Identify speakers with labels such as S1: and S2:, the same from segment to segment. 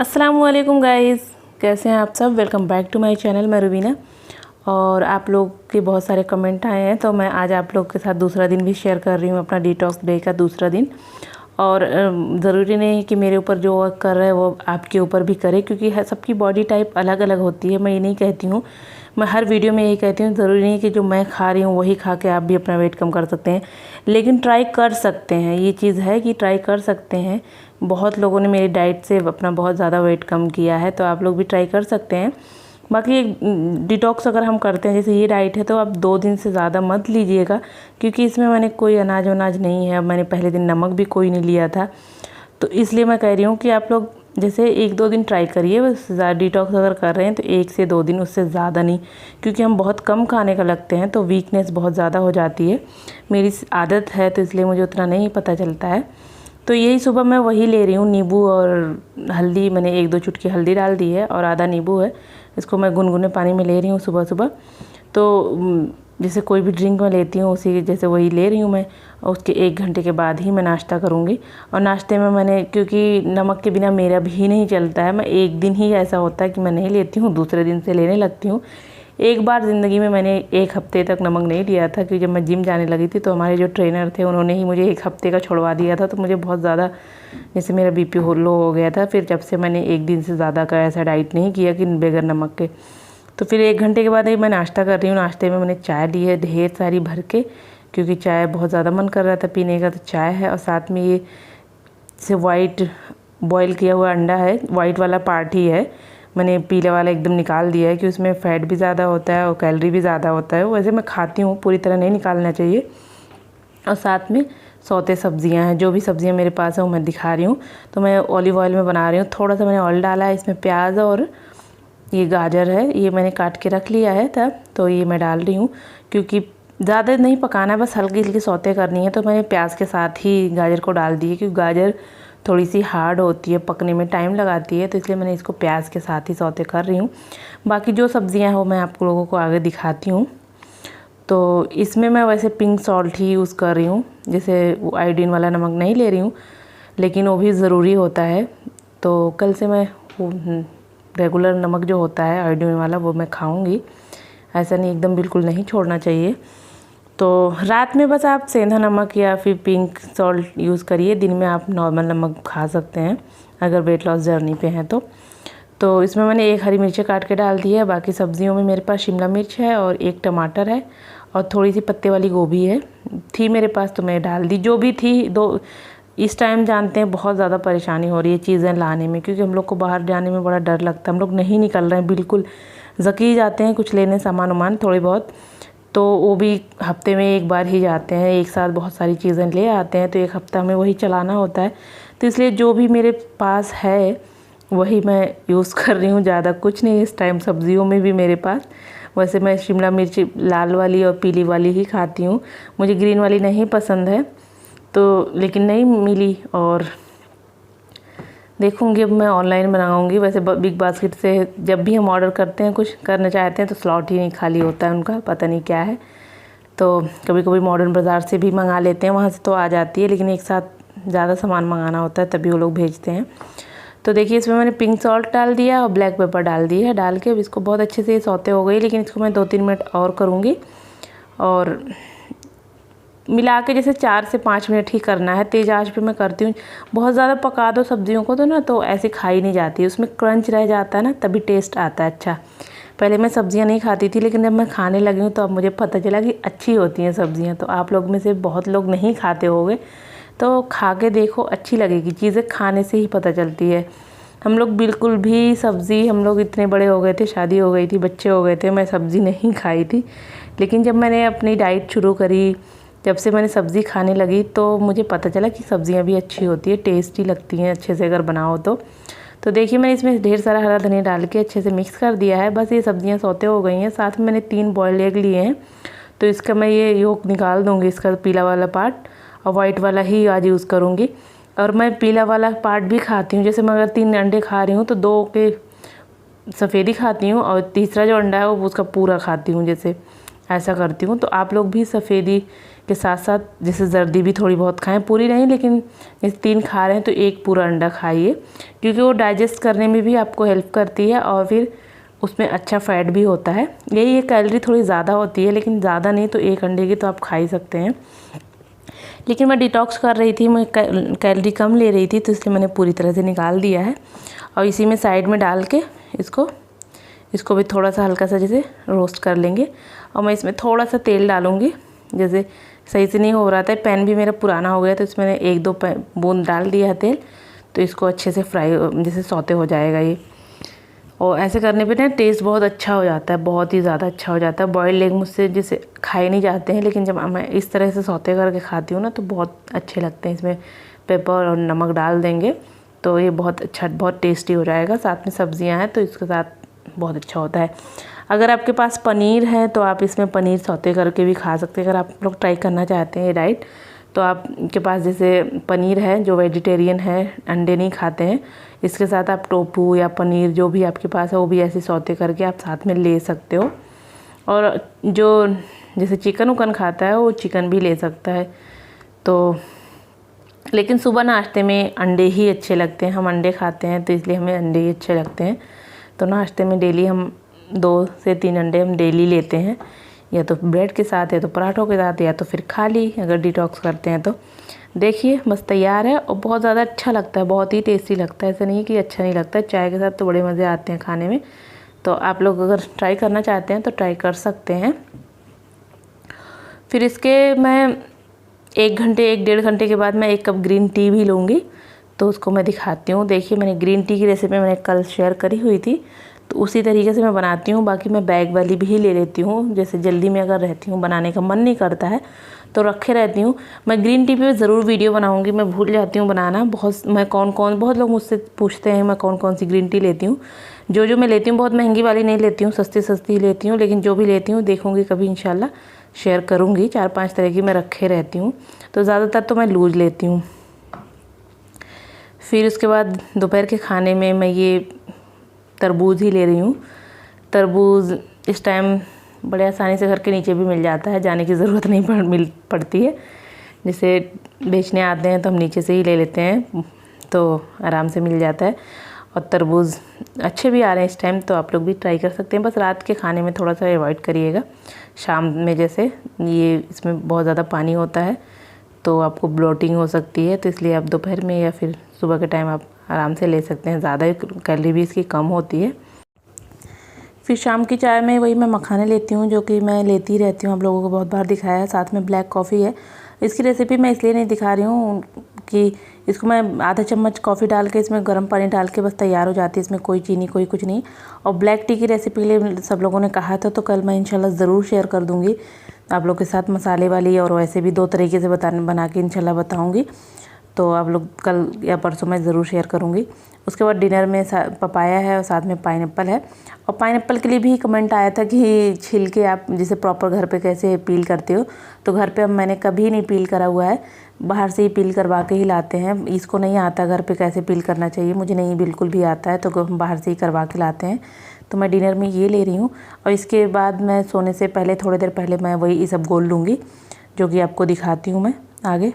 S1: अस्सलामुअलैकुम गाइस, कैसे हैं आप सब। Welcome back to my channel. मैं रुबीना और आप लोग के बहुत सारे कमेंट आए हैं तो मैं आज आप लोग के साथ दूसरा दिन भी शेयर कर रही हूँ, अपना डिटॉक्स डे का दूसरा दिन। और ज़रूरी नहीं है कि मेरे ऊपर जो वर्क कर रहा है वो आपके ऊपर भी करे, क्योंकि सबकी बॉडी टाइप अलग अलग होती है। मैं ये नहीं कहती हूँ, मैं हर वीडियो में यही कहती हूँ, ज़रूरी नहीं है कि जो मैं खा रही हूँ वही खा के आप भी अपना वेट कम कर सकते हैं, लेकिन ट्राई कर सकते हैं। ये चीज़ है कि ट्राई कर सकते हैं। बहुत लोगों ने मेरी डाइट से अपना बहुत ज़्यादा वेट कम किया है, तो आप लोग भी ट्राई कर सकते हैं। बाकी एक डिटॉक्स अगर हम करते हैं, जैसे ये डाइट है, तो आप 2 दिन से ज़्यादा मत लीजिएगा, क्योंकि इसमें मैंने कोई अनाज वनाज नहीं है। मैंने पहले दिन नमक भी कोई नहीं लिया था, तो इसलिए मैं कह रही हूँ कि आप लोग जैसे 1-2 दिन ट्राई करिए। बस डिटॉक्स अगर कर रहे हैं तो 1 से 2 दिन, उससे ज़्यादा नहीं, क्योंकि हम बहुत कम खाने का लगते हैं तो वीकनेस बहुत ज़्यादा हो जाती है। मेरी आदत है तो इसलिए मुझे उतना नहीं पता चलता है। तो यही सुबह मैं वही ले रही हूँ, नींबू और हल्दी। मैंने 1-2 चुटकी हल्दी डाल दी है और आधा नींबू है, इसको मैं गुनगुने पानी में ले रही हूँ सुबह सुबह। तो जैसे कोई भी ड्रिंक मैं लेती हूँ उसी जैसे वही ले रही हूँ मैं, और उसके 1 घंटे के बाद ही मैं नाश्ता करूँगी। और नाश्ते में मैंने, क्योंकि नमक के बिना मेरा भी नहीं चलता है, मैं एक दिन ही ऐसा होता है कि मैं नहीं लेती हूँ, दूसरे दिन से लेने लगती हूँ। एक बार ज़िंदगी में मैंने 1 हफ्ते तक नमक नहीं लिया था, क्योंकि जब मैं जिम जाने लगी थी तो हमारे जो ट्रेनर थे उन्होंने ही मुझे 1 हफ्ते का छुड़वा दिया था। तो मुझे बहुत ज़्यादा, जैसे मेरा बीपी लो हो गया था। फिर जब से मैंने 1 दिन से ज़्यादा का ऐसा डाइट नहीं किया कि बगैर नमक के। तो फिर 1 घंटे के बाद ही मैं नाश्ता कर रही हूँ। नाश्ते में मैंने चाय ली है ढेर सारी भर के, क्योंकि चाय बहुत ज़्यादा मन कर रहा था पीने का, तो चाय है। और साथ में ये से वाइट बॉईल किया हुआ अंडा है, वाइट वाला पार्ट ही है। मैंने पीले वाला एकदम निकाल दिया है कि उसमें फ़ैट भी ज़्यादा होता है और कैलोरी भी ज़्यादा होता है। वैसे मैं खाती हूँ, पूरी तरह नहीं निकालना चाहिए। और साथ में सौते सब्जियां हैं, जो भी सब्जियां मेरे पास है वो मैं दिखा रही हूँ। तो मैं ऑलिव ऑयल में बना रही हूँ, थोड़ा सा मैंने ऑयल डाला है। इसमें प्याज और ये गाजर है, ये मैंने काट के रख लिया है तब, तो ये मैं डाल रही हूँ। क्योंकि ज़्यादा नहीं पकाना है, बस हल्की हल्की सौते करनी है। तो मैंने प्याज के साथ ही गाजर को डाल दी है, क्योंकि गाजर थोड़ी सी हार्ड होती है, पकने में टाइम लगाती है, तो इसलिए मैंने इसको प्याज के साथ ही सौते कर रही हूँ। बाकी जो सब्जियाँ हैं वो मैं आप लोगों को आगे दिखाती हूँ। तो इसमें मैं वैसे पिंक सॉल्ट ही यूज़ कर रही हूँ, जैसे आयोडीन वाला नमक नहीं ले रही हूँ, लेकिन वो भी ज़रूरी होता है। तो कल से मैं वो रेगुलर नमक जो होता है आयोडीन वाला वो मैं खाऊंगी। ऐसा नहीं, एकदम बिल्कुल नहीं छोड़ना चाहिए। तो रात में बस आप सेंधा नमक या फिर पिंक सॉल्ट यूज़ करिए, दिन में आप नॉर्मल नमक खा सकते हैं अगर वेट लॉस जर्नी पे हैं तो इसमें मैंने 1 हरी मिर्च काट के डाल दी है। बाकी सब्जियों में मेरे पास शिमला मिर्च है और 1 टमाटर है और थोड़ी सी पत्ते वाली गोभी है, थी मेरे पास तो मैं डाल दी। जो भी थी दो। इस टाइम जानते हैं बहुत ज़्यादा परेशानी हो रही है चीज़ें लाने में, क्योंकि हम लोग को बाहर जाने में बड़ा डर लगता है। हम लोग नहीं निकल रहे हैं, बिल्कुल ज़की जाते हैं कुछ लेने सामान वामान थोड़े बहुत, तो वो भी हफ्ते में 1 बार ही जाते हैं। एक साथ बहुत सारी चीज़ें ले आते हैं, तो 1 हफ्ता में वही चलाना होता है। तो इसलिए जो भी मेरे पास है वही मैं यूज़ कर रही हूँ, ज़्यादा कुछ नहीं इस टाइम। सब्जियों में भी मेरे पास, वैसे मैं शिमला मिर्च लाल वाली और पीली वाली ही खाती हूँ, मुझे ग्रीन वाली नहीं पसंद है, तो लेकिन नहीं मिली और देखूँगी अब मैं ऑनलाइन मंगाऊँगी। वैसे बिग बास्केट से जब भी हम ऑर्डर करते हैं, कुछ करना चाहते हैं, तो स्लॉट ही नहीं खाली होता है उनका, पता नहीं क्या है। तो कभी कभी मॉडर्न बाज़ार से भी मंगा लेते हैं, वहाँ से तो आ जाती है, लेकिन एक साथ ज़्यादा सामान मंगाना होता है तभी वो लोग भेजते हैं। तो देखिए इसमें मैंने पिंक सॉल्ट डाल दिया और ब्लैक पेपर डाल दी है। डाल के अब इसको बहुत अच्छे से सौते हो गई, लेकिन इसको मैं 2-3 मिनट और करूँगी और मिला के जैसे 4 से 5 मिनट ही करना है। तेज़ आंच पे मैं करती हूँ। बहुत ज़्यादा पका दो सब्जियों को तो ना, तो ऐसे खाई नहीं जाती, उसमें क्रंच रह जाता है ना, तभी टेस्ट आता है अच्छा। पहले मैं सब्जियां नहीं खाती थी, लेकिन जब मैं खाने लगी हूँ तो अब मुझे पता चला कि अच्छी होती हैं सब्जियां। तो आप लोग में से बहुत लोग नहीं खाते होंगे, तो खा के देखो, अच्छी लगेगी। चीज़ें खाने से ही पता चलती है। हम लोग बिल्कुल भी सब्ज़ी, हम लोग इतने बड़े हो गए थे, शादी हो गई थी, बच्चे हो गए थे, मैं सब्ज़ी नहीं खाई थी। लेकिन जब मैंने अपनी डाइट शुरू करी, जब से मैंने सब्ज़ी खाने लगी, तो मुझे पता चला कि सब्ज़ियाँ भी अच्छी होती है, टेस्टी लगती हैं अच्छे से अगर बनाओ तो देखिए मैंने इसमें ढेर सारा हरा धनिया डाल के अच्छे से मिक्स कर दिया है। बस ये सब्ज़ियाँ सौते हो गई हैं। साथ में मैंने 3 बॉयल एग लिए हैं, तो इसका मैं ये योक निकाल दूँगी, इसका पीला वाला पार्ट, और वाइट वाला ही आज यूज़ करूँगी। और मैं पीला वाला पार्ट भी खाती हूँ, जैसे मैं अगर 3 अंडे खा रही हूँ तो 2 के सफ़ेदी खाती हूँ और तीसरा जो अंडा है वो उसका पूरा खाती हूँ, जैसे ऐसा करती हूँ। तो आप लोग भी सफ़ेदी के साथ साथ जैसे जर्दी भी थोड़ी बहुत खाएं, पूरी नहीं, लेकिन जैसे 3 खा रहे हैं तो 1 पूरा अंडा खाइए, क्योंकि वो डाइजेस्ट करने में भी आपको हेल्प करती है और फिर उसमें अच्छा फ़ैट भी होता है। यही ये कैलोरी थोड़ी ज़्यादा होती है, लेकिन ज़्यादा नहीं तो 1 अंडे की तो आप खा ही सकते हैं। लेकिन मैं डिटॉक्स कर रही थी, मैं कैलोरी कम ले रही थी, तो इसलिए मैंने पूरी तरह से निकाल दिया है। और इसी में साइड में डाल के इसको भी थोड़ा सा हल्का सा जैसे रोस्ट कर लेंगे। और मैं इसमें थोड़ा सा तेल डालूँगी, जैसे सही से नहीं हो रहा था, पैन भी मेरा पुराना हो गया, तो इसमें मैंने 1-2 बूंद डाल दिया है तेल। तो इसको अच्छे से फ्राई जैसे सौते हो जाएगा ये। और ऐसे करने पे ना टेस्ट बहुत अच्छा हो जाता है, बहुत ही ज़्यादा अच्छा हो जाता है। बॉइल्ड एग मुझसे जैसे खाए नहीं जाते हैं, लेकिन जब मैं इस तरह से सौते करके खाती हूँ ना तो बहुत अच्छे लगते हैं। इसमें पेपर और नमक डाल देंगे तो ये बहुत अच्छा, बहुत टेस्टी हो जाएगा। साथ में सब्जियां हैं तो इसके साथ बहुत अच्छा होता है। अगर आपके पास पनीर है तो आप इसमें पनीर सौते करके भी खा सकते हैं। अगर आप लोग ट्राई करना चाहते हैं ये डाइट, तो आपके पास जैसे पनीर है, जो वेजिटेरियन है, अंडे नहीं खाते हैं, इसके साथ आप टोफू या पनीर जो भी आपके पास है वो भी ऐसे सौते करके आप साथ में ले सकते हो। और जो जैसे चिकन उकन खाता है वो चिकन भी ले सकता है। तो लेकिन सुबह नाश्ते में अंडे ही अच्छे लगते हैं, हम अंडे खाते हैं तो इसलिए हमें अंडे ही अच्छे लगते हैं। तो नाश्ते में डेली हम 2 से 3 अंडे हम डेली लेते हैं, या तो ब्रेड के साथ, या तो पराठों के साथ, या तो फिर खाली अगर डिटॉक्स करते हैं तो। देखिए बस तैयार है और बहुत ज़्यादा अच्छा लगता है, बहुत ही टेस्टी लगता है। ऐसा नहीं कि अच्छा नहीं लगता है, चाय के साथ तो बड़े मज़े आते हैं खाने में। तो आप लोग अगर ट्राई करना चाहते हैं तो ट्राई कर सकते हैं। फिर इसके मैं 1 घंटे 1-1.5 घंटे के बाद मैं 1 कप ग्रीन टी भी लूँगी, तो उसको मैं दिखाती हूँ। देखिए मैंने ग्रीन टी की रेसिपी मैंने कल शेयर करी हुई थी, तो उसी तरीके से मैं बनाती हूँ। बाकी मैं बैग वाली भी ले लेती हूँ, जैसे जल्दी में अगर रहती हूँ, बनाने का मन नहीं करता है तो रखे रहती हूँ। मैं ग्रीन टी पे ज़रूर वीडियो बनाऊँगी, मैं भूल जाती हूँ बनाना। बहुत लोग मुझसे पूछते हैं मैं कौन कौन सी ग्रीन टी लेती हूँ। जो मैं लेती हूँ बहुत महंगी वाली नहीं लेती हूँ, सस्ती ही लेती हूँ, लेकिन जो भी लेती हूँ देखूँगी कभी इंशाल्लाह शेयर करूँगी। 4-5 तरह की मैं रखे रहती हूँ, तो ज़्यादातर तो मैं लूज़ लेती हूँ। फिर उसके बाद दोपहर के खाने में मैं ये तरबूज ही ले रही हूँ। तरबूज इस टाइम बड़े आसानी से घर के नीचे भी मिल जाता है, जाने की ज़रूरत नहीं पड़ती है। जैसे बेचने आते हैं तो हम नीचे से ही ले लेते हैं, तो आराम से मिल जाता है। और तरबूज अच्छे भी आ रहे हैं इस टाइम, तो आप लोग भी ट्राई कर सकते हैं। बस रात के खाने में थोड़ा सा अवॉइड करिएगा, शाम में जैसे ये इसमें बहुत ज़्यादा पानी होता है तो आपको ब्लोटिंग हो सकती है, तो इसलिए आप दोपहर में या फिर सुबह के टाइम आप आराम से ले सकते हैं। ज़्यादा कैलोरी भी इसकी कम होती है। फिर शाम की चाय में वही मैं मखाने लेती हूँ, जो कि मैं लेती रहती हूँ, आप लोगों को बहुत बार दिखाया है। साथ में ब्लैक कॉफ़ी है। इसकी रेसिपी मैं इसलिए नहीं दिखा रही हूँ कि इसको मैं आधा चम्मच कॉफ़ी डाल के इसमें गर्म पानी डाल के बस तैयार हो जाती है, इसमें कोई चीनी कोई कुछ नहीं। और ब्लैक टी की रेसिपी के लिए सब लोगों ने कहा था, तो कल मैं इंशाल्लाह ज़रूर शेयर कर दूँगी आप लोग के साथ, मसाले वाली और वैसे भी 2 तरीके से बना के इंशाल्लाह बताऊँगी। तो आप लोग कल या परसों मैं ज़रूर शेयर करूँगी। उसके बाद डिनर में पपाया है और साथ में पाइनएप्पल है। और पाइनएप्पल के लिए भी कमेंट आया था कि छील के आप जैसे प्रॉपर घर पे कैसे पील करते हो, तो घर पे अब मैंने कभी नहीं पील करा हुआ है, बाहर से ही पील करवा के ही लाते हैं। इसको नहीं आता घर पे कैसे पील करना चाहिए, मुझे नहीं बिल्कुल भी आता है, तो हम बाहर से ही करवा के लाते हैं। तो मैं डिनर में ये ले रही हूँ। और इसके बाद मैं सोने से पहले थोड़ी देर पहले मैं वही ये सब गोल लूँगी, जो कि आपको दिखाती हूँ मैं आगे।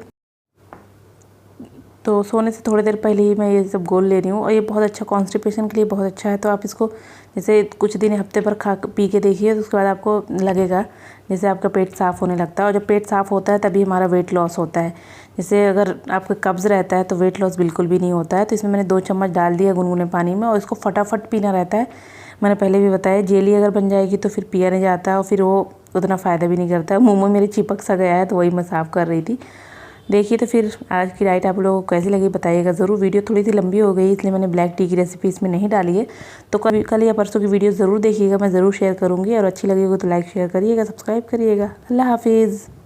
S1: तो सोने से थोड़ी देर पहले ही मैं ये सब गोल ले रही हूँ। और ये बहुत अच्छा कॉन्स्टिपेशन के लिए बहुत अच्छा है। तो आप इसको जैसे कुछ दिन हफ्ते भर पी के देखिए, तो उसके बाद आपको लगेगा जैसे आपका पेट साफ़ होने लगता है। और जब पेट साफ़ होता है तभी हमारा वेट लॉस होता है। जैसे अगर आपको कब्ज़ रहता है तो वेट लॉस बिल्कुल भी नहीं होता है। तो इसमें मैंने 2 चम्मच डाल दिया गुनगुने पानी में, और इसको फटाफट पीना रहता है। मैंने पहले भी बताया, जेली अगर बन जाएगी तो फिर पिया नहीं जाता है और फिर वो उतना फ़ायदा भी नहीं करता है। मुँह में मेरे चिपक सा गया है, तो वही मैं साफ़ कर रही थी। देखिए तो फिर आज की डाइट आप लोगों को कैसी लगी बताइएगा ज़रूर। वीडियो थोड़ी सी लंबी हो गई, इसलिए मैंने ब्लैक टी की रेसिपी इसमें नहीं डाली है। तो कल या परसों की वीडियो ज़रूर देखिएगा, मैं ज़रूर शेयर करूँगी। और अच्छी लगेगी तो लाइक शेयर करिएगा, सब्सक्राइब करिएगा। अल्लाह हाफिज़।